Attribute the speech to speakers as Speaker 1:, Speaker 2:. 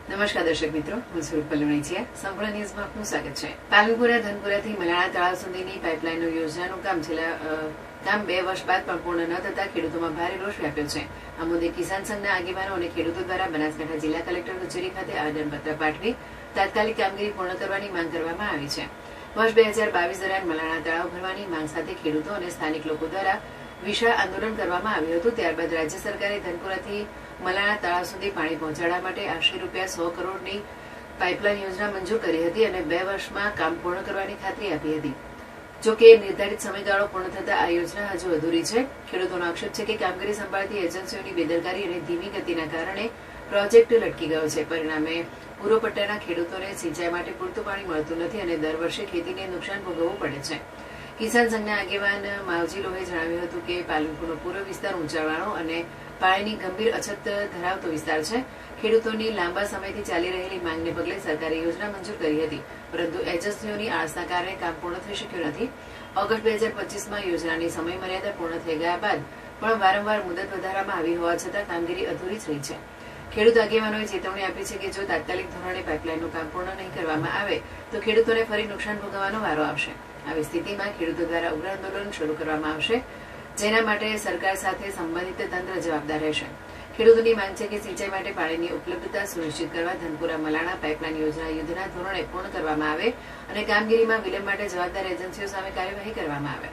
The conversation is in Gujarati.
Speaker 1: નમસ્કાર દર્શક મિત્રો, હું સ્વરૂપ પલ્લવણીચિયા. સંપૂર્ણ ન્યૂઝમાં આપનું સ્વાગત છે. પાલનપુરા ધનપુરાથી મલાણા તળાવ સુધીની પાઇપલાઇનનું યોજનાનું કામ 2 વર્ષ બાદ પણ પૂર્ણ ન થતા ખેડૂતોમાં ભારે રોષ વ્યાપ્યો છે. આ મુદ્દે કિસાન સંઘના આગેવાનો અને ખેડૂતો દ્વારા બનાસકાંઠા જિલ્લા કલેક્ટર કચેરી ખાતે આવેદનપત્ર પાઠવી તાત્કાલિક કામગીરી પૂર્ણ કરવાની માંગ કરવામાં આવી છે. વર્ષ 2022 દરમિયાન મલાણા તળાવ ભરવાની માંગ સાથે ખેડૂતો અને સ્થાનિક લોકો દ્વારા વિશાળ આંદોલન કરવામાં આવ્યું હતું. ત્યારબાદ રાજ્ય સરકારે ધનપુરાથી મલાણા તળાવ સુધી પાણી પહોંચાડવા માટે આશરે ₹100 કરોડની પાઇપલાઇન યોજના મંજૂર કરી હતી અને 2 વર્ષમાં કામ પૂર્ણ કરવાની ખાતરી આપી હતી. જો કે નિર્ધારિત સમયગાળો પૂર્ણ થતા આ યોજના હજુ અધૂરી છે. ખેડૂતોનો આક્ષેપ છે કે કામગીરી સંભાળતી એજન્સીઓની બેદરકારી અને ધીમી ગતિના કારણે પ્રોજેક્ટ લટકી ગયો છે. પરિણામે પૂર્વ પટ્ટાના ખેડૂતોને સિંચાઈ માટે પૂરતું પાણી મળતું નથી અને દર વર્ષે ખેતીને નુકસાન ભોગવવું પડે છે. કિસાન સંઘના આગેવાન માવજી લોહે જણાવ્યું હતું કે પાલનપુરનો પૂર્વ વિસ્તાર ઊંચાણવાળો અને પાણીની ગંભીર અછત ધરાવતો વિસ્તાર છે. ખેડૂતોની લાંબા સમયથી ચાલી રહેલી માંગને પગલે સરકારે યોજના મંજૂર કરી હતી, પરંતુ એજન્સીઓની આળસના કારણે કામ પૂર્ણ થઈ શક્યું નથી. ઓગસ્ટ 2025માં યોજનાની સમય મર્યાદા પૂર્ણ થઈ ગયા બાદ પણ વારંવાર મુદત વધારવામાં આવી હોવા છતાં કામગીરી અધૂરી જ રહી છે. ખેડૂત આગેવાનોએ ચેતવણી આપી છે કે જો તાત્કાલિક ધોરણે પાઇપલાઇનનું કામ પૂર્ણ નહીં કરવામાં આવે તો ખેડૂતોને ફરી નુકસાન ભોગવવાનો વારો આવશે. આવી સ્થિતિમાં ખેડૂતો દ્વારા ઉગ્ર આંદોલન શરૂ કરવામાં આવશે, જેના માટે સરકાર સાથે સંબંધિત તંત્ર જવાબદાર રહેશે. ખેડૂતોની માંગ છે કે સિંચાઈ માટે પાણીની ઉપલબ્ધતા સુનિશ્ચિત કરવા ધનપુરા મલાણા પાઇપલાઇન યોજના યુદ્ધના ધોરણે પૂર્ણ કરવામાં આવે અને કામગીરીમાં વિલંબ માટે જવાબદાર એજન્સીઓ સામે કાર્યવાહી કરવામાં આવે.